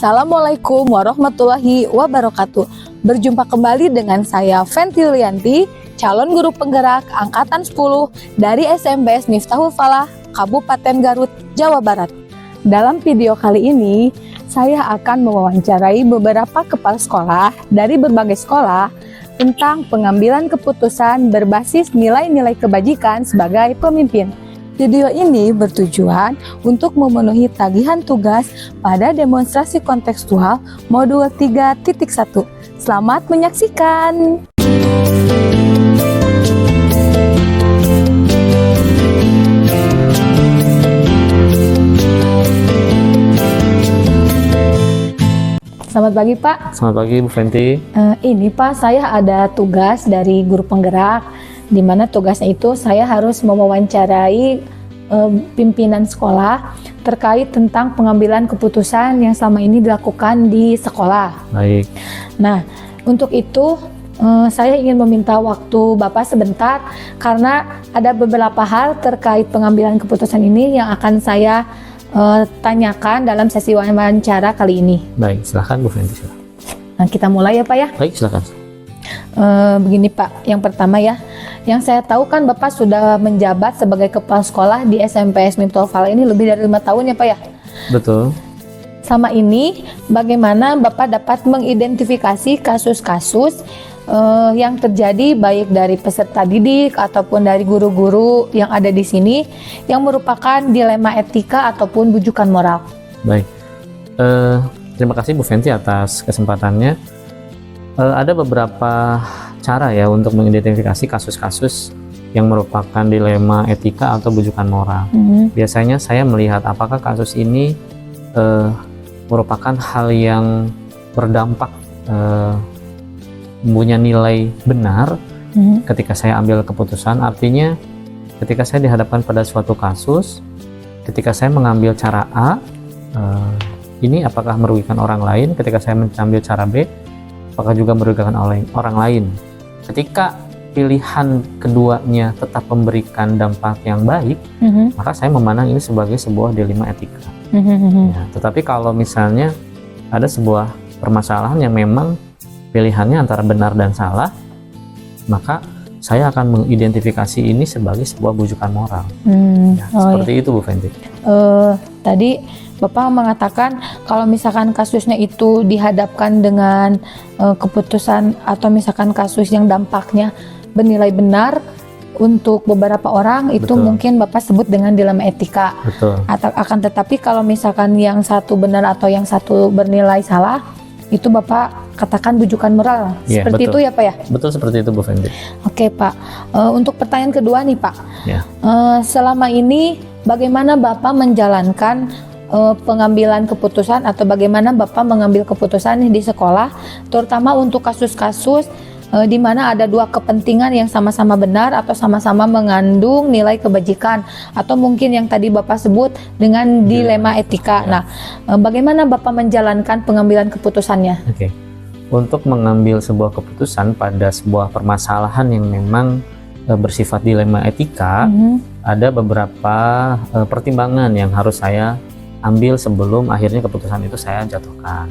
Assalamualaikum warahmatullahi wabarakatuh. Berjumpa kembali dengan saya Fenty Lianti, calon guru penggerak Angkatan 10 dari SMPS Miftahul Falah, Kabupaten Garut, Jawa Barat. Dalam video kali ini, saya akan mewawancarai beberapa kepala sekolah dari berbagai sekolah tentang pengambilan keputusan berbasis nilai-nilai kebajikan sebagai pemimpin. Video ini bertujuan untuk memenuhi tagihan tugas pada demonstrasi kontekstual modul 3.1. Selamat menyaksikan! Selamat pagi Pak. Selamat pagi Bu Fenty. Ini Pak, saya ada tugas dari guru penggerak, di mana tugasnya itu saya harus mewawancarai pimpinan sekolah terkait tentang pengambilan keputusan yang selama ini dilakukan di sekolah. Baik. Nah, untuk itu saya ingin meminta waktu Bapak sebentar karena ada beberapa hal terkait pengambilan keputusan ini yang akan saya tanyakan dalam sesi wawancara kali ini. Baik, silakan Bu Fenty. Nah, kita mulai ya Pak ya. Baik, silakan. Begini Pak, yang pertama ya, yang saya tahu kan Bapak sudah menjabat sebagai kepala sekolah di SMPS Miftahul Falah ini lebih dari 5 tahun ya Pak ya? Betul. Sama ini, bagaimana Bapak dapat mengidentifikasi kasus-kasus yang terjadi baik dari peserta didik ataupun dari guru-guru yang ada di sini yang merupakan dilema etika ataupun bujukan moral? Baik. Terima kasih Bu Fenty atas kesempatannya. Ada beberapa cara ya untuk mengidentifikasi kasus-kasus yang merupakan dilema etika atau bujukan moral. Biasanya saya melihat apakah kasus ini merupakan hal yang berdampak punya nilai benar ketika saya ambil keputusan. Artinya ketika saya dihadapkan pada suatu kasus, ketika saya mengambil cara A, ini apakah merugikan orang lain? Ketika saya mengambil cara B, apakah juga merugikan orang lain? Ketika pilihan keduanya tetap memberikan dampak yang baik, maka saya memandang ini sebagai sebuah dilema etika. Ya, tetapi kalau misalnya ada sebuah permasalahan yang memang pilihannya antara benar dan salah, maka saya akan mengidentifikasi ini sebagai sebuah bujukan moral. Seperti itu Bu Fenty. Tadi Bapak mengatakan kalau misalkan kasusnya itu dihadapkan dengan keputusan atau misalkan kasus yang dampaknya bernilai benar untuk beberapa orang, itu Betul. mungkin Bapak sebut dengan dilema etika. Betul. Akan tetapi kalau misalkan yang satu benar atau yang satu bernilai salah, itu Bapak katakan bujukan moral. Ya, Seperti betul. itu ya Pak ya? Betul, seperti itu Bu Fenty. Oke Pak, untuk pertanyaan kedua nih Pak, Ya. selama ini bagaimana Bapak menjalankan pengambilan keputusan atau bagaimana Bapak mengambil keputusan di sekolah, terutama untuk kasus-kasus di mana ada dua kepentingan yang sama-sama benar atau sama-sama mengandung nilai kebajikan, atau mungkin yang tadi Bapak sebut dengan dilema etika. Nah, bagaimana Bapak menjalankan pengambilan keputusannya? Oke. Untuk mengambil sebuah keputusan pada sebuah permasalahan yang memang bersifat dilema etika, ada beberapa pertimbangan yang harus saya ambil sebelum akhirnya keputusan itu saya jatuhkan.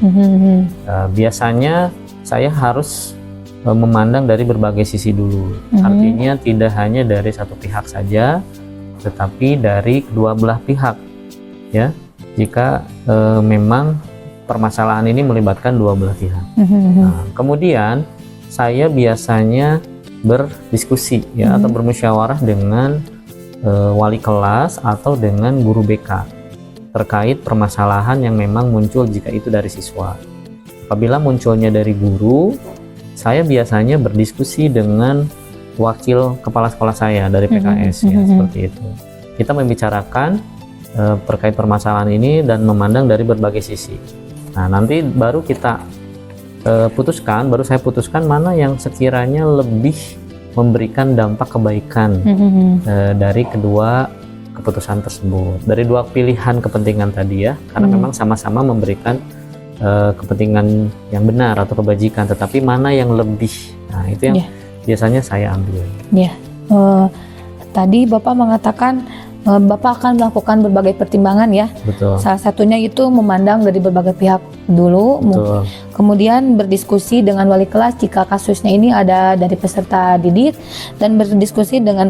Biasanya saya harus memandang dari berbagai sisi dulu. Artinya tidak hanya dari satu pihak saja, tetapi dari kedua belah pihak. Ya, jika memang permasalahan ini melibatkan dua belah pihak. Nah, kemudian saya biasanya berdiskusi ya atau bermusyawarah dengan wali kelas atau dengan guru BK terkait permasalahan yang memang muncul jika itu dari siswa. Apabila munculnya dari guru, saya biasanya berdiskusi dengan wakil kepala sekolah saya dari PKS ya, seperti itu. Kita membicarakan terkait permasalahan ini dan memandang dari berbagai sisi. Nah, nanti baru kita baru saya putuskan mana yang sekiranya lebih memberikan dampak kebaikan dari kedua keputusan tersebut, dari dua pilihan kepentingan tadi ya, karena memang sama-sama memberikan kepentingan yang benar atau kebajikan, tetapi mana yang lebih, nah itu yang biasanya saya ambil. Tadi Bapak mengatakan Bapak akan melakukan berbagai pertimbangan ya. Betul. Salah satunya itu memandang dari berbagai pihak dulu, Betul. kemudian berdiskusi dengan wali kelas jika kasusnya ini ada dari peserta didik, dan berdiskusi dengan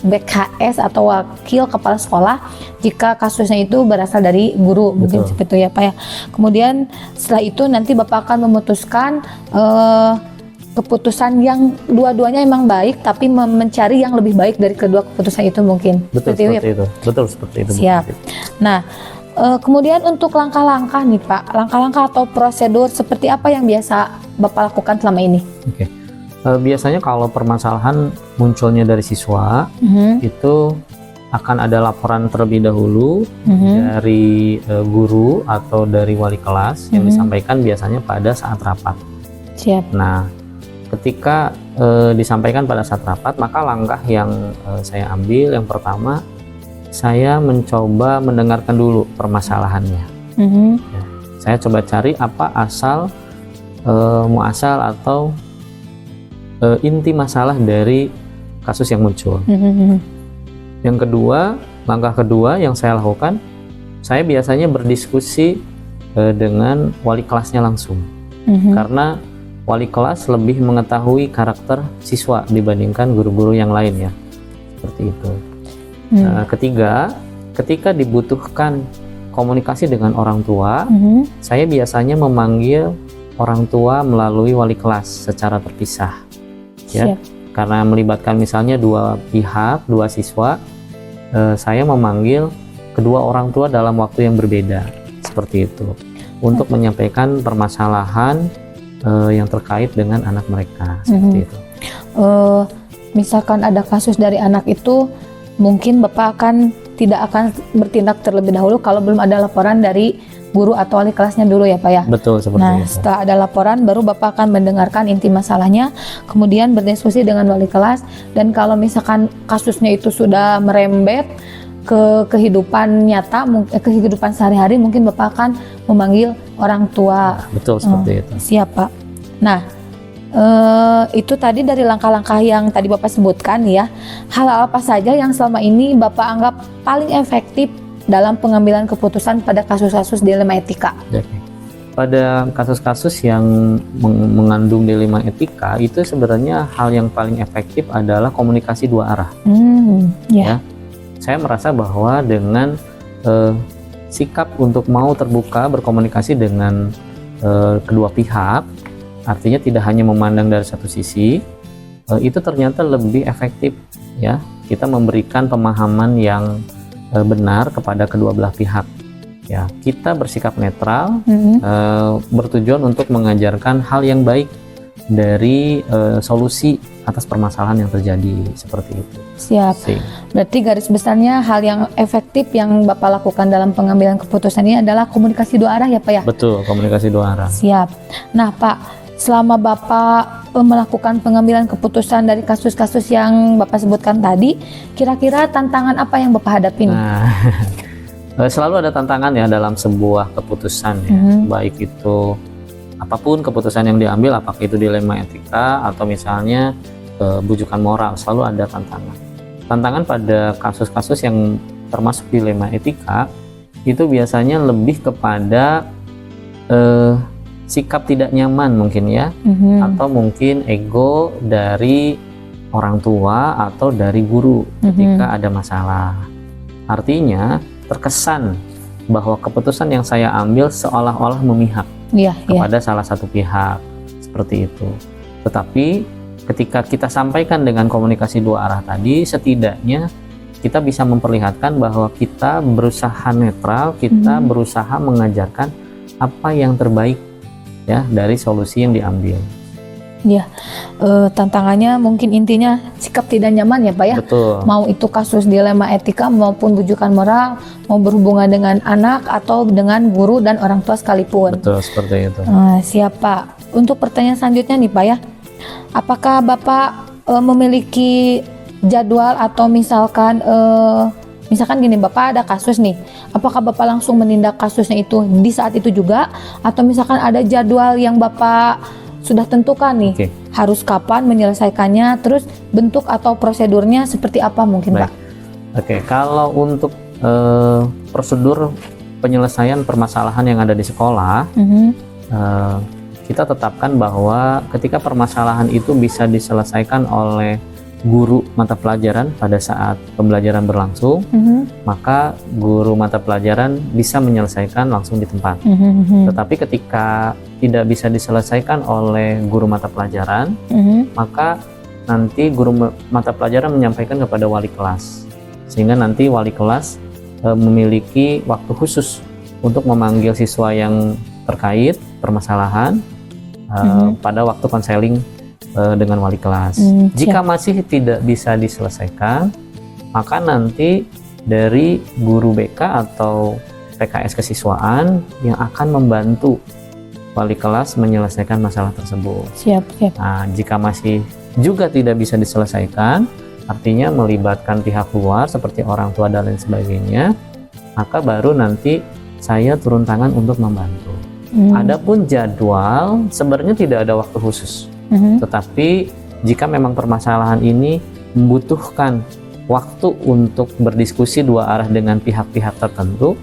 BKS atau wakil kepala sekolah jika kasusnya itu berasal dari guru. Mungkin seperti itu ya Pak ya. Kemudian setelah itu nanti Bapak akan memutuskan keputusan yang dua-duanya emang baik, tapi mencari yang lebih baik dari kedua keputusan itu mungkin. Betul seperti itu. Betul seperti itu. Siap. Nah, kemudian untuk langkah-langkah nih Pak, langkah-langkah atau prosedur seperti apa yang biasa Bapak lakukan selama ini? Oke. Biasanya kalau permasalahan munculnya dari siswa, itu akan ada laporan terlebih dahulu dari guru atau dari wali kelas yang disampaikan biasanya pada saat rapat. Siap. Nah, ketika disampaikan pada saat rapat, maka langkah yang saya ambil yang pertama, saya mencoba mendengarkan dulu permasalahannya. Ya, saya coba cari apa asal muasal atau inti masalah dari kasus yang muncul. Yang kedua, langkah kedua yang saya lakukan, saya biasanya berdiskusi dengan wali kelasnya langsung, karena wali kelas lebih mengetahui karakter siswa dibandingkan guru-guru yang lain ya, seperti itu. Ketiga, ketika dibutuhkan komunikasi dengan orang tua, saya biasanya memanggil orang tua melalui wali kelas secara terpisah, ya, karena melibatkan misalnya dua pihak, dua siswa, saya memanggil kedua orang tua dalam waktu yang berbeda, seperti itu, untuk menyampaikan permasalahan yang terkait dengan anak mereka, seperti itu. Misalkan ada kasus dari anak itu, mungkin Bapak tidak akan bertindak terlebih dahulu kalau belum ada laporan dari guru atau wali kelasnya dulu ya Pak ya? Betul, seperti itu. Setelah ada laporan, baru Bapak akan mendengarkan inti masalahnya, kemudian berdiskusi dengan wali kelas, dan kalau misalkan kasusnya itu sudah merembet ke kehidupan nyata, kehidupan sehari-hari, mungkin Bapak akan memanggil orang tua. Betul, seperti itu. Siap Pak. Nah, itu tadi dari langkah-langkah yang tadi Bapak sebutkan ya. Hal apa saja yang selama ini Bapak anggap paling efektif dalam pengambilan keputusan pada kasus-kasus dilema etika? Pada kasus-kasus yang mengandung dilema etika, itu sebenarnya hal yang paling efektif adalah komunikasi dua arah. Ya. Saya merasa bahwa dengan sikap untuk mau terbuka berkomunikasi dengan kedua pihak, artinya tidak hanya memandang dari satu sisi, itu ternyata lebih efektif ya, kita memberikan pemahaman yang benar kepada kedua belah pihak ya. Kita bersikap netral, bertujuan untuk mengajarkan hal yang baik dari solusi atas permasalahan yang terjadi, seperti itu. Siap. Berarti garis besarnya hal yang efektif yang Bapak lakukan dalam pengambilan keputusan ini adalah komunikasi dua arah ya Pak ya? Betul, komunikasi dua arah. Siap. Nah Pak, selama Bapak melakukan pengambilan keputusan dari kasus-kasus yang Bapak sebutkan tadi, kira-kira tantangan apa yang Bapak hadapi nih? Nah, selalu ada tantangan ya dalam sebuah keputusan ya, baik itu apapun keputusan yang diambil, apakah itu dilema etika atau misalnya bujukan moral, selalu ada tantangan. Tantangan pada kasus-kasus yang termasuk dilema etika itu biasanya lebih kepada sikap tidak nyaman mungkin ya, atau mungkin ego dari orang tua atau dari guru ketika ada masalah. Artinya terkesan bahwa keputusan yang saya ambil seolah-olah memihak kepada salah satu pihak, seperti itu. Tetapi ketika kita sampaikan dengan komunikasi dua arah tadi, setidaknya kita bisa memperlihatkan bahwa kita berusaha netral, kita berusaha mengajarkan apa yang terbaik ya dari solusi yang diambil. Ya, tantangannya mungkin intinya sikap tidak nyaman ya Pak ya. Betul. Mau itu kasus dilema etika maupun bujukan moral, mau berhubungan dengan anak atau dengan guru dan orang tua sekalipun. Betul, seperti itu. Siap Pak. Untuk pertanyaan selanjutnya nih Pak ya, apakah Bapak memiliki jadwal atau misalkan gini, Bapak ada kasus nih, apakah Bapak langsung menindak kasusnya itu di saat itu juga, atau misalkan ada jadwal yang Bapak sudah tentukan nih, harus kapan menyelesaikannya, terus bentuk atau prosedurnya seperti apa mungkin Pak? Oke, kalau untuk prosedur penyelesaian permasalahan yang ada di sekolah, kita tetapkan bahwa ketika permasalahan itu bisa diselesaikan oleh guru mata pelajaran pada saat pembelajaran berlangsung, maka guru mata pelajaran bisa menyelesaikan langsung di tempat. Tetapi ketika tidak bisa diselesaikan oleh guru mata pelajaran, maka nanti guru mata pelajaran menyampaikan kepada wali kelas, sehingga nanti wali kelas memiliki waktu khusus untuk memanggil siswa yang terkait permasalahan pada waktu konseling dengan wali kelas. Jika masih tidak bisa diselesaikan, maka nanti dari guru BK atau PKS kesiswaan yang akan membantu wali kelas menyelesaikan masalah tersebut. Siap. Nah, jika masih juga tidak bisa diselesaikan, artinya melibatkan pihak luar seperti orang tua dan lain sebagainya, maka baru nanti saya turun tangan untuk membantu. Adapun jadwal sebenarnya tidak ada waktu khusus. Tetapi jika memang permasalahan ini membutuhkan waktu untuk berdiskusi dua arah dengan pihak-pihak tertentu,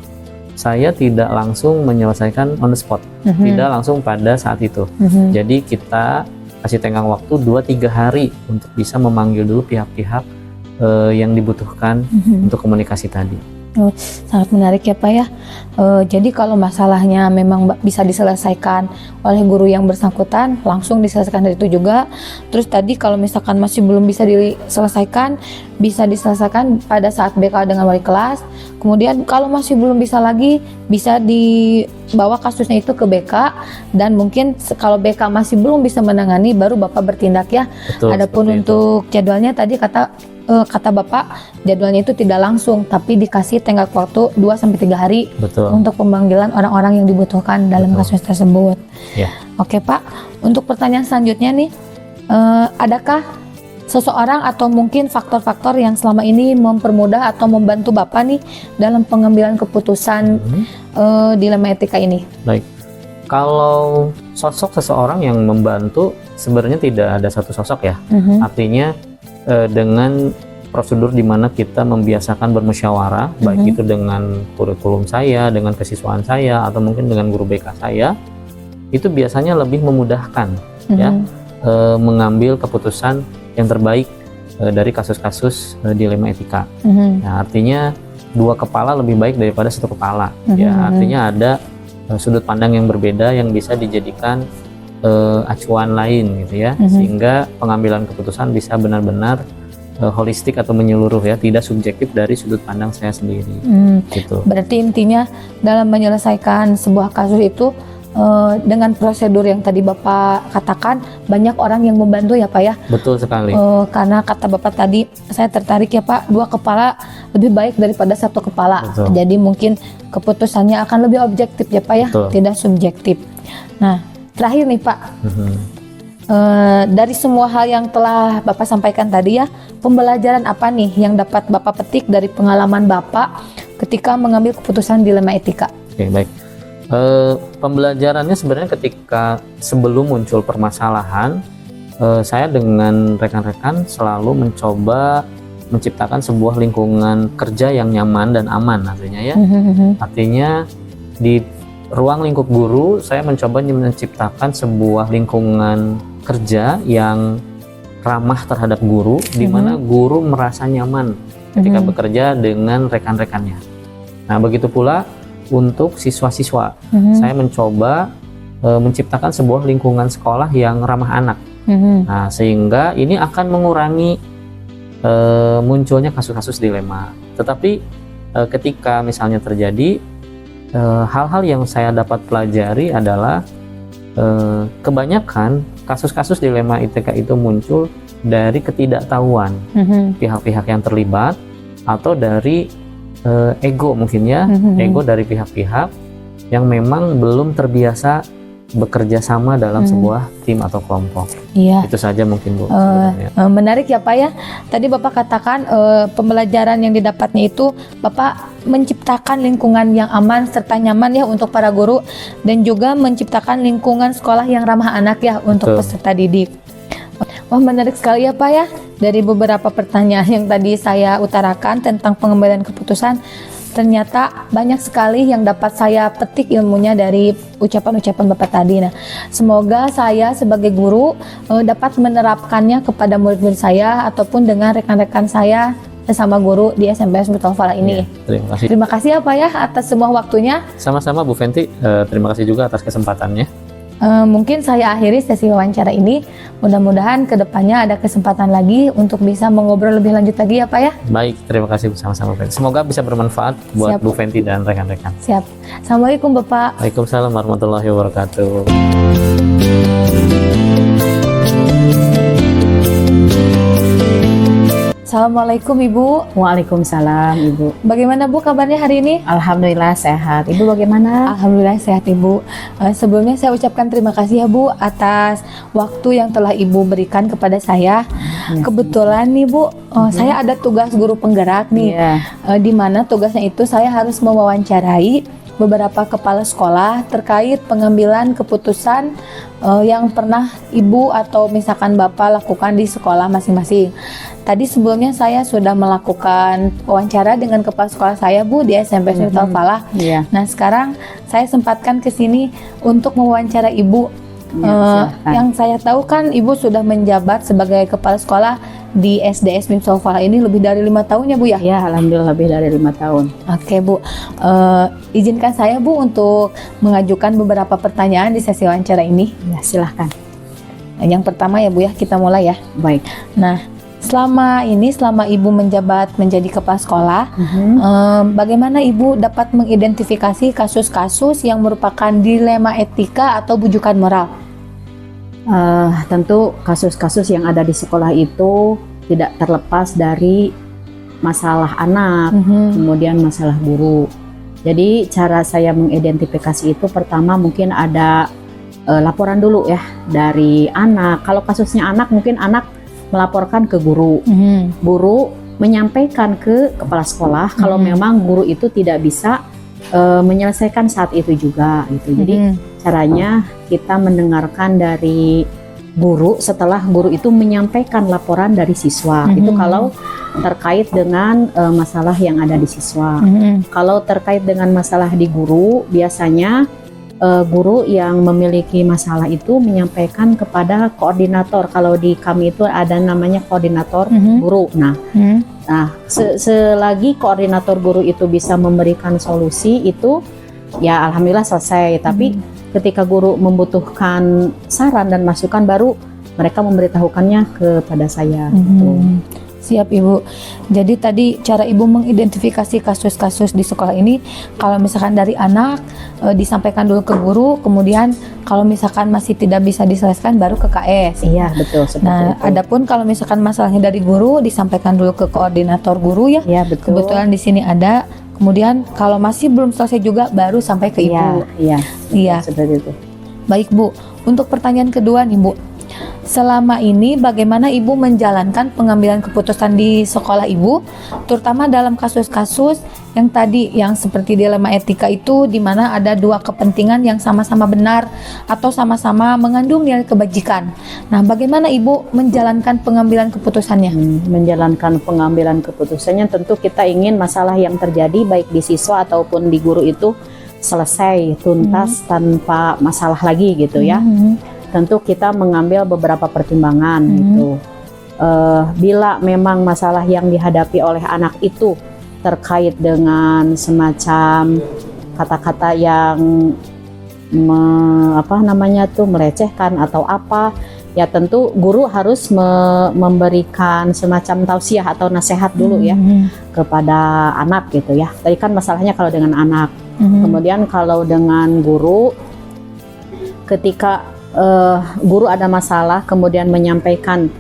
saya tidak langsung menyelesaikan on the spot, tidak langsung pada saat itu. Jadi kita kasih tenggang waktu 2-3 hari untuk bisa memanggil dulu pihak-pihak yang dibutuhkan untuk komunikasi tadi. Oh, sangat menarik ya Pak ya. Jadi kalau masalahnya memang bisa diselesaikan oleh guru yang bersangkutan, langsung diselesaikan dari itu juga. Terus tadi kalau misalkan masih belum bisa diselesaikan, bisa diselesaikan pada saat BK dengan wali kelas. Kemudian kalau masih belum bisa lagi, bisa dibawa kasusnya itu ke BK, dan mungkin kalau BK masih belum bisa menangani, baru Bapak bertindak ya. Betul, adapun untuk jadwalnya tadi kata Bapak, jadwalnya itu tidak langsung, tapi dikasih tenggat waktu 2-3 hari. Betul. Untuk pemanggilan orang-orang yang dibutuhkan dalam kasus tersebut. Ya. Oke Pak, untuk pertanyaan selanjutnya nih, adakah seseorang atau mungkin faktor-faktor yang selama ini mempermudah atau membantu Bapak nih dalam pengambilan keputusan dilema etika ini? Baik, kalau sosok seseorang yang membantu sebenarnya tidak ada satu sosok ya. Artinya dengan prosedur di mana kita membiasakan bermusyawarah, baik itu dengan kurikulum saya, dengan kesiswaan saya, atau mungkin dengan guru BK saya, itu biasanya lebih memudahkan ya mengambil keputusan yang terbaik dari kasus-kasus dilema etika. Nah, artinya dua kepala lebih baik daripada satu kepala. Ya, artinya ada sudut pandang yang berbeda yang bisa dijadikan acuan lain gitu ya, sehingga pengambilan keputusan bisa benar-benar holistik atau menyeluruh ya, tidak subjektif dari sudut pandang saya sendiri. Gitu. Berarti intinya dalam menyelesaikan sebuah kasus itu dengan prosedur yang tadi Bapak katakan, banyak orang yang membantu ya Pak ya. Betul sekali. Karena kata Bapak tadi, saya tertarik ya Pak, dua kepala lebih baik daripada satu kepala. Betul. Jadi mungkin keputusannya akan lebih objektif ya Pak ya, Betul. tidak subjektif. Nah, terakhir nih Pak, dari semua hal yang telah Bapak sampaikan tadi ya, pembelajaran apa nih yang dapat Bapak petik dari pengalaman Bapak ketika mengambil keputusan dilema etika? Oke, baik. Pembelajarannya sebenarnya ketika sebelum muncul permasalahan, saya dengan rekan-rekan selalu mencoba menciptakan sebuah lingkungan kerja yang nyaman dan aman artinya ya. Artinya di ruang lingkup guru, saya mencoba menciptakan sebuah lingkungan kerja yang ramah terhadap guru, di mana guru merasa nyaman ketika bekerja dengan rekan-rekannya. Nah, begitu pula untuk siswa-siswa, saya mencoba menciptakan sebuah lingkungan sekolah yang ramah anak. Nah, sehingga ini akan mengurangi munculnya kasus-kasus dilema. Tetapi ketika misalnya terjadi hal-hal yang saya dapat pelajari adalah kebanyakan kasus-kasus dilema etika itu muncul dari ketidaktahuan pihak-pihak yang terlibat, atau dari ego mungkin ya, ego dari pihak-pihak yang memang belum terbiasa bekerja sama dalam sebuah tim atau kelompok. Iya. Itu saja mungkin Bu. Menarik ya Pak ya. Tadi Bapak katakan pembelajaran yang didapatnya itu Bapak menciptakan lingkungan yang aman serta nyaman ya untuk para guru, dan juga menciptakan lingkungan sekolah yang ramah anak ya untuk peserta didik. Wah, menarik sekali ya Pak ya. Dari beberapa pertanyaan yang tadi saya utarakan tentang pengembalian keputusan, ternyata banyak sekali yang dapat saya petik ilmunya dari ucapan-ucapan Bapak tadi. Nah, semoga saya sebagai guru dapat menerapkannya kepada murid-murid saya ataupun dengan rekan-rekan saya sesama guru di SMPS Miftahul Falah ini. Ya, terima kasih. Terima kasih ya Pak ya atas semua waktunya. Sama-sama Bu Fenty, terima kasih juga atas kesempatannya. Mungkin saya akhiri sesi wawancara ini. Mudah-mudahan kedepannya ada kesempatan lagi untuk bisa mengobrol lebih lanjut lagi ya Pak ya. Baik, terima kasih sama-sama Bu Fenty. Semoga bisa bermanfaat buat Siap. Bu Fenty dan rekan-rekan. Siap. Assalamualaikum Bapak. Waalaikumsalam warahmatullahi wabarakatuh. Assalamualaikum Ibu. Waalaikumsalam Ibu. Bagaimana Bu kabarnya hari ini? Alhamdulillah sehat. Ibu bagaimana? Alhamdulillah sehat Ibu. Sebelumnya saya ucapkan terima kasih ya Bu atas waktu yang telah Ibu berikan kepada saya. Ya. Kebetulan nih Bu, saya ada tugas guru penggerak nih. Iya. Di mana tugasnya itu saya harus mewawancarai beberapa kepala sekolah terkait pengambilan keputusan yang pernah Ibu atau misalkan Bapak lakukan di sekolah masing-masing. Tadi sebelumnya saya sudah melakukan wawancara dengan kepala sekolah saya Bu di SMP Miftahul Falah. Iya. Nah sekarang saya sempatkan ke sini untuk mewawancara Ibu. Ya, silakan. Yang saya tahu kan Ibu sudah menjabat sebagai kepala sekolah di SDS Miftahul Falah ini lebih dari 5 tahun ya Bu ya? Ya, alhamdulillah lebih dari 5 tahun. Oke Bu, izinkan saya Bu untuk mengajukan beberapa pertanyaan di sesi wawancara ini. Ya, silahkan. Nah, yang pertama ya Bu ya, kita mulai ya. Baik. Nah, selama Ibu menjabat menjadi kepala sekolah, bagaimana Ibu dapat mengidentifikasi kasus-kasus yang merupakan dilema etika atau bujukan moral? Tentu kasus-kasus yang ada di sekolah itu tidak terlepas dari masalah anak, kemudian masalah guru. Jadi cara saya mengidentifikasi itu pertama mungkin ada laporan dulu ya dari anak. Kalau kasusnya anak, mungkin anak melaporkan ke guru. Guru menyampaikan ke kepala sekolah kalau memang guru itu tidak bisa menyelesaikan saat itu juga gitu. Jadi caranya kita mendengarkan dari guru setelah guru itu menyampaikan laporan dari siswa. Itu kalau terkait dengan masalah yang ada di siswa. Kalau terkait dengan masalah di guru, biasanya guru yang memiliki masalah itu menyampaikan kepada koordinator. Kalau di kami itu ada namanya koordinator guru. Nah, selagi koordinator guru itu bisa memberikan solusi itu, ya alhamdulillah selesai. Tapi ketika guru membutuhkan saran dan masukan, baru mereka memberitahukannya kepada saya. Gitu. Siap Ibu. Jadi tadi cara Ibu mengidentifikasi kasus-kasus di sekolah ini, kalau misalkan dari anak disampaikan dulu ke guru, kemudian kalau misalkan masih tidak bisa diselesaikan baru ke KS. Iya betul. Nah, adapun kalau misalkan masalahnya dari guru disampaikan dulu ke koordinator guru ya. Iya betul. Kebetulan di sini ada. Kemudian kalau masih belum selesai juga baru sampai ke Ibu. Iya. Seperti itu. Baik Bu. Untuk pertanyaan kedua nih Bu. Selama ini bagaimana Ibu menjalankan pengambilan keputusan di sekolah Ibu, terutama dalam kasus-kasus yang tadi yang seperti dilema etika itu, di mana ada dua kepentingan yang sama-sama benar atau sama-sama mengandung nilai kebajikan. Nah, bagaimana Ibu menjalankan pengambilan keputusannya? Menjalankan pengambilan keputusannya tentu kita ingin masalah yang terjadi baik di siswa ataupun di guru itu selesai tuntas tanpa masalah lagi gitu ya. Tentu kita mengambil beberapa pertimbangan gitu. Bila memang masalah yang dihadapi oleh anak itu terkait dengan semacam kata-kata yang melecehkan atau apa, ya tentu guru harus memberikan semacam tausiah atau nasihat dulu ya kepada anak gitu ya. Tadi kan masalahnya kalau dengan anak. Kemudian kalau dengan guru, ketika guru ada masalah kemudian menyampaikan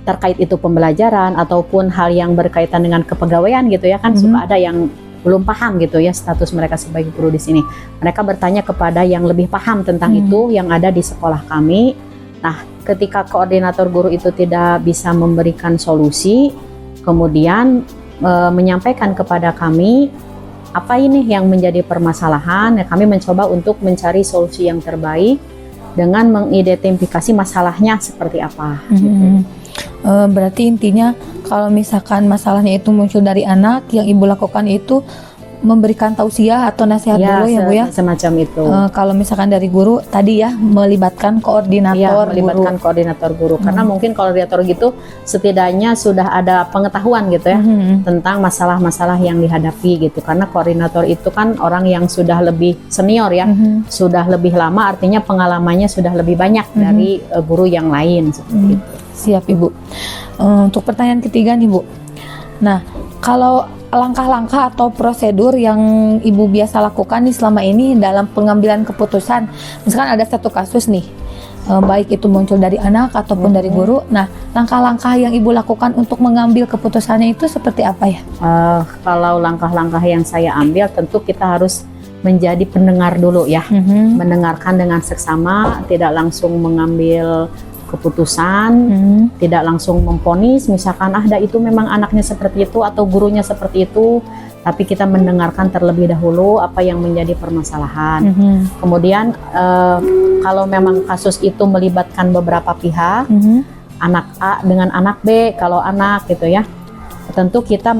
terkait itu pembelajaran ataupun hal yang berkaitan dengan kepegawaian gitu ya, kan suka ada yang belum paham gitu ya status mereka sebagai guru di sini. Mereka bertanya kepada yang lebih paham tentang itu yang ada di sekolah kami. Nah, ketika koordinator guru itu tidak bisa memberikan solusi, kemudian menyampaikan kepada kami apa ini yang menjadi permasalahan. Kami mencoba untuk mencari solusi yang terbaik. dengan mengidentifikasi masalahnya seperti apa. Berarti intinya kalau misalkan masalahnya itu muncul dari anak, yang ibu lakukan itu memberikan tausiah atau nasihat dulu ya Bu ya. Semacam itu. Kalau misalkan dari guru tadi ya melibatkan koordinator melibatkan guru. koordinator guru. Karena mungkin koordinator gitu setidaknya sudah ada pengetahuan gitu ya tentang masalah-masalah yang dihadapi gitu. Karena koordinator itu kan orang yang sudah lebih senior ya, sudah lebih lama, artinya pengalamannya sudah lebih banyak dari guru yang lain seperti itu. Siap Ibu. Untuk pertanyaan ketiga nih Bu. Nah, kalau langkah-langkah atau prosedur yang Ibu biasa lakukan nih selama ini dalam pengambilan keputusan, misalkan ada satu kasus nih, baik itu muncul dari anak ataupun dari guru. Nah, langkah-langkah yang Ibu lakukan untuk mengambil keputusannya itu seperti apa ya? Kalau langkah-langkah yang saya ambil, tentu kita harus menjadi pendengar dulu ya, mendengarkan dengan seksama, tidak langsung mengambil keputusan, tidak langsung memvonis misalkan itu memang anaknya seperti itu atau gurunya seperti itu, tapi kita mendengarkan terlebih dahulu apa yang menjadi permasalahan. Kemudian kalau memang kasus itu melibatkan beberapa pihak, anak A dengan anak B, kalau anak gitu ya, tentu kita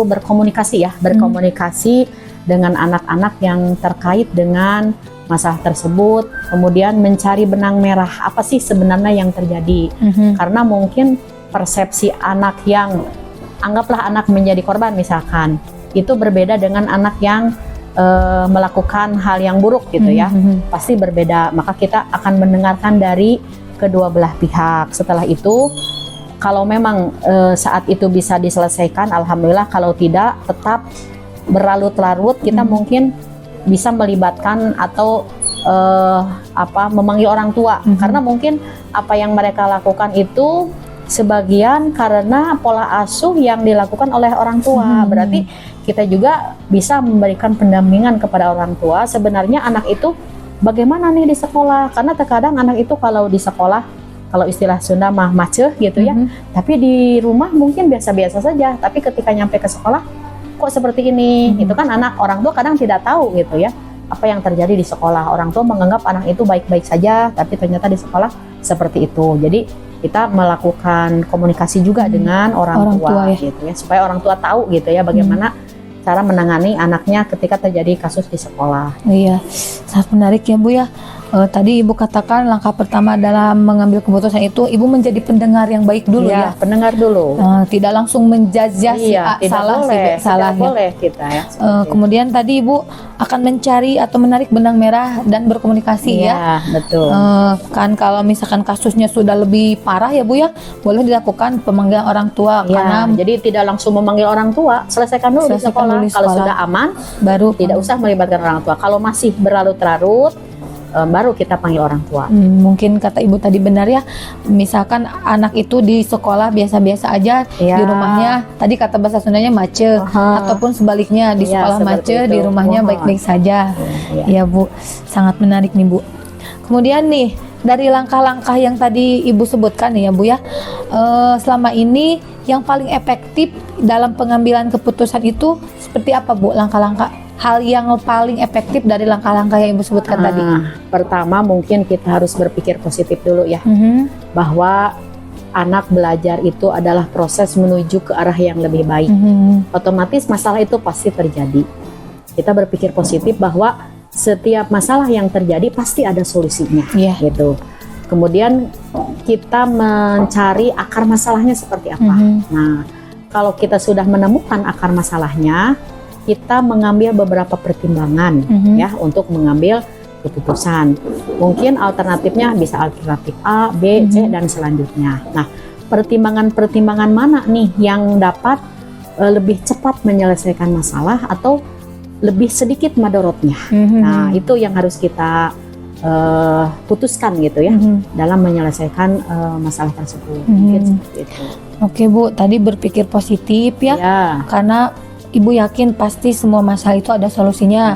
berkomunikasi ya, berkomunikasi dengan anak-anak yang terkait dengan masalah tersebut, kemudian mencari benang merah apa sih sebenarnya yang terjadi. Karena mungkin persepsi anak yang anggaplah anak menjadi korban misalkan, itu berbeda dengan anak yang melakukan hal yang buruk gitu ya, pasti berbeda. Maka kita akan mendengarkan dari kedua belah pihak. Setelah itu kalau memang saat itu bisa diselesaikan, alhamdulillah. Kalau tidak, tetap berlarut-larut, kita mungkin bisa melibatkan atau memanggil orang tua, karena mungkin apa yang mereka lakukan itu sebagian karena pola asuh yang dilakukan oleh orang tua. Berarti kita juga bisa memberikan pendampingan kepada orang tua. Sebenarnya anak itu bagaimana nih di sekolah, karena terkadang anak itu kalau di sekolah, kalau istilah Sunda mah maceh gitu ya, tapi di rumah mungkin biasa-biasa saja, tapi ketika nyampe ke sekolah kok seperti ini. Itu kan orang tua kadang tidak tahu gitu ya apa yang terjadi di sekolah. Orang tua menganggap anak itu baik-baik saja, tapi ternyata di sekolah seperti itu. Jadi kita melakukan komunikasi juga dengan orang tua ya, gitu ya, supaya orang tua tahu gitu ya bagaimana cara menangani anaknya ketika terjadi kasus di sekolah. Iya, sangat menarik ya Bu ya. Tadi Ibu katakan langkah pertama dalam mengambil keputusan itu Ibu menjadi pendengar yang baik dulu ya. Pendengar dulu. Tidak langsung menjajah salah tidak boleh kita ya. Kemudian tadi Ibu akan mencari atau menarik benang merah dan berkomunikasi ya. Betul. Kan kalau misalkan kasusnya sudah lebih parah ya Bu ya, boleh dilakukan pemanggilan orang tua. Karena jadi tidak langsung memanggil orang tua, selesaikan dulu di sekolah. Kalau sudah aman, baru tidak usah melibatkan orang tua. Kalau masih berlarut-larut, baru kita panggil orang tua. Mungkin kata Ibu tadi benar ya, misalkan anak itu di sekolah biasa-biasa aja, di rumahnya tadi kata bahasa Sundanya mace, ataupun sebaliknya di sekolah mace, di rumahnya baik-baik saja. Ya Bu, sangat menarik nih Bu. Kemudian nih dari langkah-langkah yang tadi Ibu sebutkan nih ya Bu ya, selama ini yang paling efektif dalam pengambilan keputusan itu seperti apa Bu, langkah-langkah hal yang paling efektif dari langkah-langkah yang Ibu sebutkan tadi? Pertama mungkin kita harus berpikir positif dulu ya, bahwa anak belajar itu adalah proses menuju ke arah yang lebih baik. Otomatis masalah itu pasti terjadi. Kita berpikir positif bahwa setiap masalah yang terjadi pasti ada solusinya, gitu. Kemudian kita mencari akar masalahnya seperti apa. Nah, kalau kita sudah menemukan akar masalahnya, kita mengambil beberapa pertimbangan ya untuk mengambil keputusan. Mungkin alternatifnya bisa alternatif A, B, C dan selanjutnya. Nah, pertimbangan-pertimbangan mana nih yang dapat lebih cepat menyelesaikan masalah atau lebih sedikit madorotnya. Nah, itu yang harus kita putuskan gitu ya dalam menyelesaikan masalah tersebut. Mungkin seperti itu. Oke Bu, tadi berpikir positif ya. Karena Ibu yakin pasti semua masalah itu ada solusinya.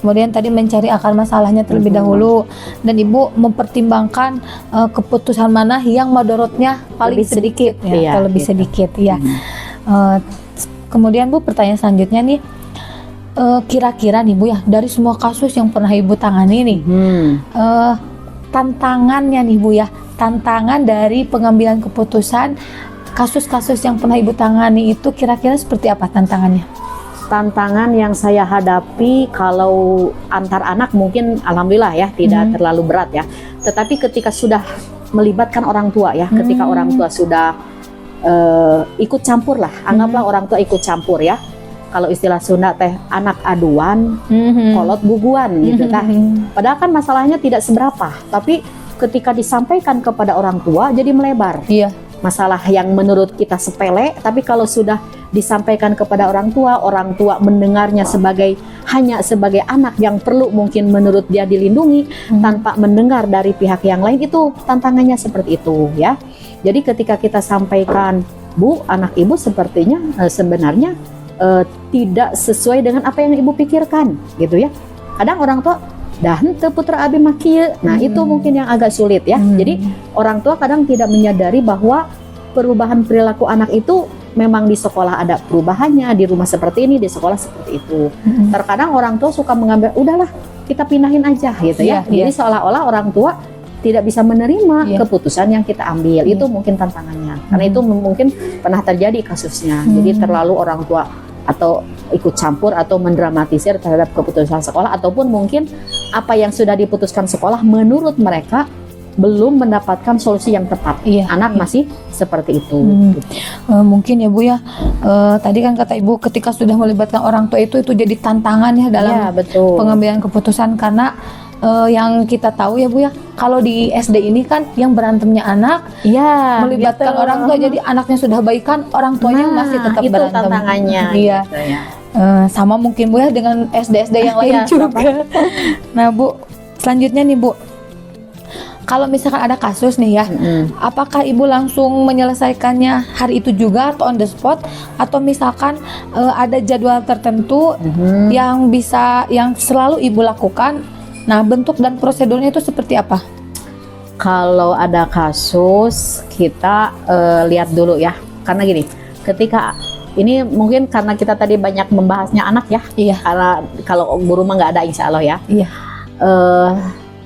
Kemudian tadi mencari akar masalahnya terlebih dahulu, dan Ibu mempertimbangkan keputusan mana yang madorotnya paling sedikit atau lebih sedikit ya. Kemudian Bu, pertanyaan selanjutnya nih, kira-kira nih Bu ya, dari semua kasus yang pernah Ibu tangani nih, tantangannya nih Bu ya, tantangan dari pengambilan keputusan kasus-kasus yang pernah Ibu tangani itu kira-kira seperti apa tantangannya? Tantangan yang saya hadapi kalau antar anak mungkin alhamdulillah ya tidak terlalu berat ya. Tetapi ketika sudah melibatkan orang tua ya, ketika orang tua sudah ikut campur lah, anggaplah orang tua ikut campur ya. Kalau istilah Sunda teh anak aduan, kolot buguan gitu kan. Padahal kan masalahnya tidak seberapa, tapi ketika disampaikan kepada orang tua jadi melebar. Iya. Masalah yang menurut kita sepele, tapi kalau sudah disampaikan kepada orang tua mendengarnya hanya sebagai anak yang perlu mungkin menurut dia dilindungi tanpa mendengar dari pihak yang lain, itu tantangannya seperti itu ya. Jadi ketika kita sampaikan, Bu, anak ibu sepertinya sebenarnya tidak sesuai dengan apa yang ibu pikirkan gitu ya. Kadang orang tua dan putra abi mah kieu. Nah, itu mungkin yang agak sulit ya. Jadi orang tua kadang tidak menyadari bahwa perubahan perilaku anak itu memang di sekolah ada perubahannya, di rumah seperti ini, di sekolah seperti itu. Terkadang orang tua suka mengambil, udahlah kita pindahin aja gitu ya. Jadi seolah-olah orang tua tidak bisa menerima keputusan yang kita ambil. Itu mungkin tantangannya. Karena itu mungkin pernah terjadi kasusnya. Jadi terlalu orang tua atau ikut campur atau mendramatisir terhadap keputusan sekolah, ataupun mungkin apa yang sudah diputuskan sekolah menurut mereka belum mendapatkan solusi yang tepat. Anak masih seperti itu. Mungkin ya Bu ya, tadi kan kata Ibu ketika sudah melibatkan orang tua itu jadi tantangan ya dalam pengambilan keputusan, karena yang kita tahu ya Bu ya, kalau di SD ini kan yang berantemnya anak, melibatkan orang tua, jadi anaknya sudah baikan, orang tuanya masih tetap itu berantem. Tantangannya. Iya. Gitu ya. Sama mungkin Bu ya dengan SD-SD yang lain juga. Nah Bu, selanjutnya nih Bu, kalau misalkan ada kasus nih ya, apakah Ibu langsung menyelesaikannya hari itu juga atau on the spot, atau misalkan ada jadwal tertentu yang selalu Ibu lakukan? Nah, bentuk dan prosedurnya itu seperti apa? Kalau ada kasus, kita lihat dulu ya. Karena gini, ketika ini mungkin karena kita tadi banyak membahasnya anak ya. Karena kalau guru mah nggak ada, insya Allah ya.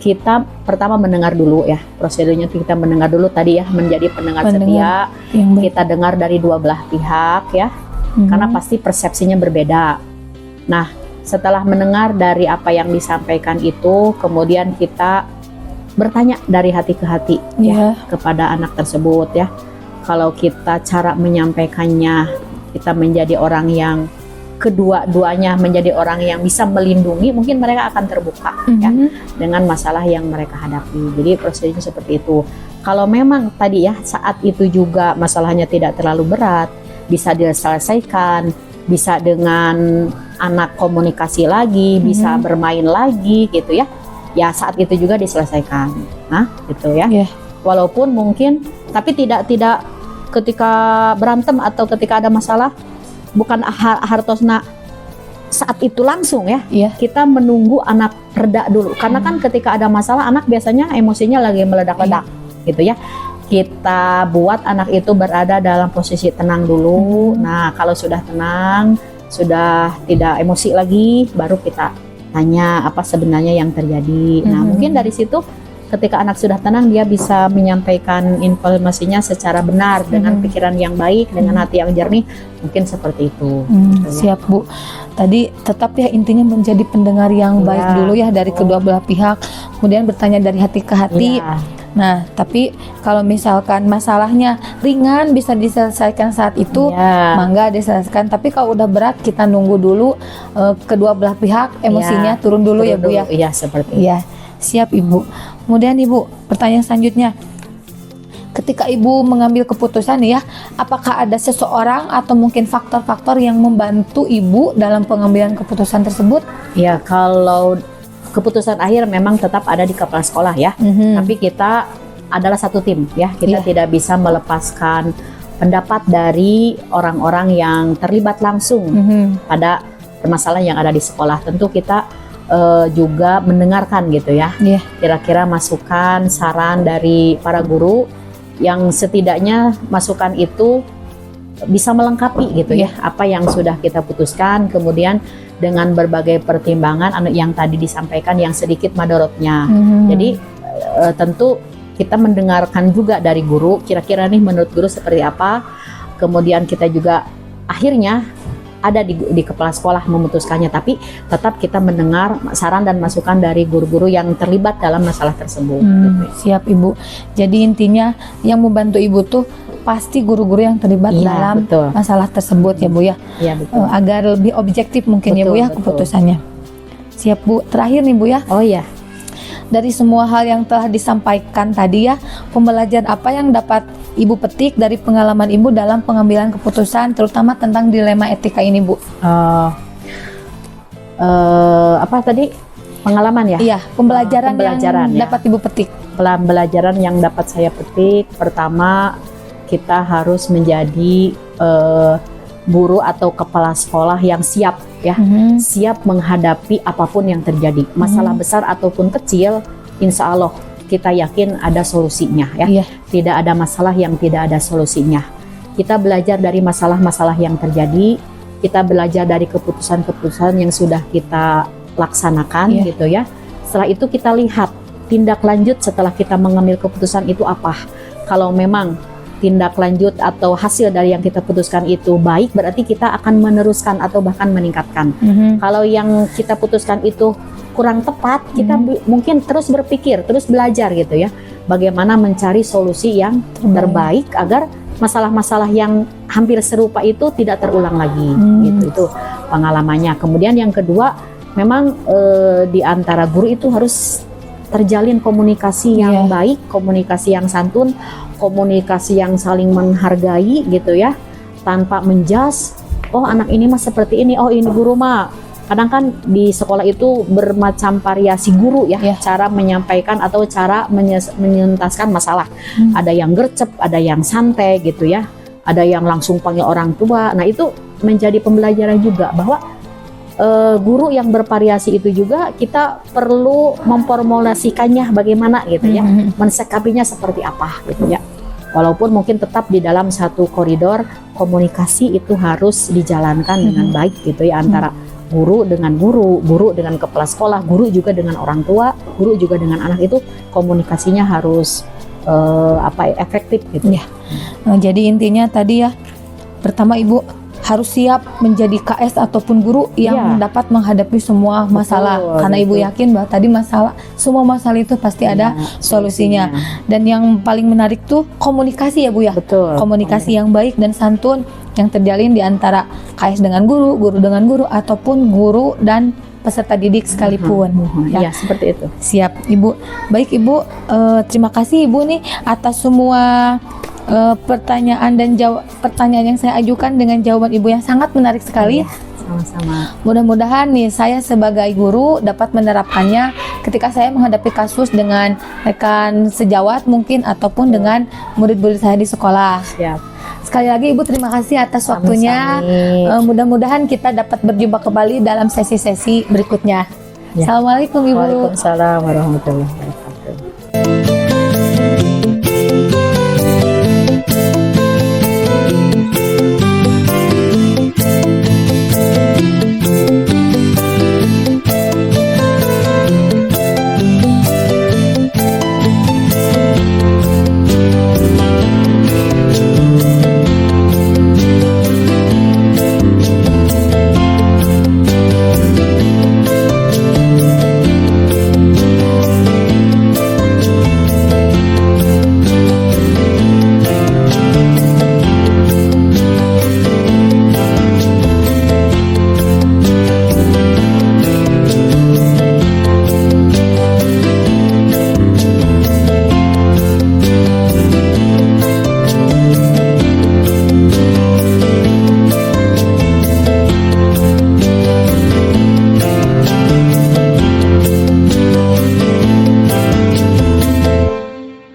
Kita pertama mendengar dulu ya. Prosedurnya kita mendengar dulu tadi ya, menjadi pendengar setia. Kita dengar dari dua belah pihak ya. Karena pasti persepsinya berbeda. Nah, setelah mendengar dari apa yang disampaikan itu, kemudian kita bertanya dari hati ke hati ya kepada anak tersebut ya. Kalau kita cara menyampaikannya, kita menjadi orang yang kedua-duanya menjadi orang yang bisa melindungi, mungkin mereka akan terbuka ya dengan masalah yang mereka hadapi. Jadi prosedurnya seperti itu. Kalau memang tadi ya saat itu juga masalahnya tidak terlalu berat, bisa diselesaikan, bisa dengan anak komunikasi lagi, bisa bermain lagi gitu ya. Ya saat itu juga diselesaikan. Nah, gitu ya. Walaupun mungkin tapi tidak ketika berantem atau ketika ada masalah bukan hartosna saat itu langsung ya. Kita menunggu anak reda dulu. Karena kan ketika ada masalah anak biasanya emosinya lagi meledak-ledak gitu ya. Kita buat anak itu berada dalam posisi tenang dulu. Nah, kalau sudah tenang, sudah tidak emosi lagi, baru kita tanya apa sebenarnya yang terjadi. Nah, mungkin dari situ ketika anak sudah tenang, dia bisa menyampaikan informasinya secara benar dengan pikiran yang baik, dengan hati yang jernih. Mungkin seperti itu. Siap Bu. Tadi tetap ya intinya menjadi pendengar yang baik dulu ya dari kedua belah pihak. Kemudian bertanya dari hati ke hati. Nah, tapi kalau misalkan masalahnya ringan bisa diselesaikan saat itu, mangga diselesaikan. Tapi kalau udah berat kita nunggu dulu kedua belah pihak emosinya turun dulu ya Bu ya. Iya, seperti itu. Iya, siap Ibu. Kemudian Ibu, pertanyaan selanjutnya. Ketika Ibu mengambil keputusan ya, apakah ada seseorang atau mungkin faktor-faktor yang membantu Ibu dalam pengambilan keputusan tersebut? Ya, kalau keputusan akhir memang tetap ada di kepala sekolah ya. Tapi kita adalah satu tim ya. Kita tidak bisa melepaskan pendapat dari orang-orang yang terlibat langsung pada permasalahan yang ada di sekolah. Tentu kita juga mendengarkan gitu ya. Kira-kira masukan, saran dari para guru yang setidaknya masukan itu bisa melengkapi gitu ya apa yang sudah kita putuskan. Kemudian dengan berbagai pertimbangan yang tadi disampaikan yang sedikit madorotnya. Jadi tentu kita mendengarkan juga dari guru, kira-kira nih menurut guru seperti apa. Kemudian kita juga akhirnya ada di kepala sekolah memutuskannya, tapi tetap kita mendengar saran dan masukan dari guru-guru yang terlibat dalam masalah tersebut. Siap Ibu. Jadi intinya yang membantu Ibu tuh pasti guru-guru yang terlibat dalam masalah tersebut ya Bu ya. Iya betul. Agar lebih objektif mungkin ya Bu ya keputusannya. Siap Bu. Terakhir nih Bu ya. Oh iya. Dari semua hal yang telah disampaikan tadi ya, pembelajaran apa yang dapat Ibu petik dari pengalaman Ibu dalam pengambilan keputusan, terutama tentang dilema etika ini Bu? Apa tadi? Pengalaman ya? Iya, pembelajaran yang ya. dapat Ibu petik. Pembelajaran yang dapat saya petik, pertama kita harus menjadi guru atau kepala sekolah yang siap ya, siap menghadapi apapun yang terjadi, masalah besar ataupun kecil, insya Allah kita yakin ada solusinya ya. Tidak ada masalah yang tidak ada solusinya. Kita belajar dari masalah-masalah yang terjadi, kita belajar dari keputusan-keputusan yang sudah kita laksanakan gitu ya. Setelah itu kita lihat tindak lanjut setelah kita mengambil keputusan itu apa. Kalau memang tindak lanjut atau hasil dari yang kita putuskan itu baik, berarti kita akan meneruskan atau bahkan meningkatkan. Kalau yang kita putuskan itu kurang tepat, kita mungkin terus berpikir, terus belajar gitu ya, bagaimana mencari solusi yang terbaik agar masalah-masalah yang hampir serupa itu tidak terulang lagi. Gitu, itu pengalamannya. Kemudian yang kedua, memang di antara guru itu harus terjalin komunikasi yang baik, komunikasi yang santun, komunikasi yang saling menghargai gitu ya, tanpa menjas, oh anak ini mah seperti ini, oh ini guru mah. Kadang kan di sekolah itu bermacam variasi guru ya, cara menyampaikan atau cara menyentaskan masalah. Ada yang gercep, ada yang santai gitu ya, ada yang langsung panggil orang tua. Nah itu menjadi pembelajaran juga bahwa guru yang bervariasi itu juga kita perlu memformulasikannya bagaimana gitu ya, mensikapinya seperti apa gitu ya. Walaupun mungkin tetap di dalam satu koridor, komunikasi itu harus dijalankan dengan baik gitu ya, antara guru dengan guru, guru dengan kepala sekolah, guru juga dengan orang tua, guru juga dengan anak, itu komunikasinya harus efektif gitu ya. Jadi intinya tadi ya, pertama Ibu harus siap menjadi KS ataupun guru yang dapat menghadapi semua masalah. Karena Ibu yakin bahwa tadi semua masalah itu pasti ada solusinya. Dan yang paling menarik tuh komunikasi ya Bu ya. Komunikasi yang baik dan santun yang terjalin di antara KS dengan guru, guru dengan guru, ataupun guru dan peserta didik sekalipun. Ya, seperti itu. Siap Ibu. Baik Ibu, terima kasih Ibu nih atas semua pertanyaan dan pertanyaan yang saya ajukan dengan jawaban Ibu yang sangat menarik sekali. Sama-sama. Mudah-mudahan nih saya sebagai guru dapat menerapkannya ketika saya menghadapi kasus dengan rekan sejawat mungkin ataupun dengan murid-murid saya di sekolah. Siap. Sekali lagi Ibu terima kasih atas waktunya. Mudah-mudahan kita dapat berjumpa kembali dalam sesi-sesi berikutnya. Assalamualaikum Ibu. Waalaikumsalam warahmatullahi wabarakatuh.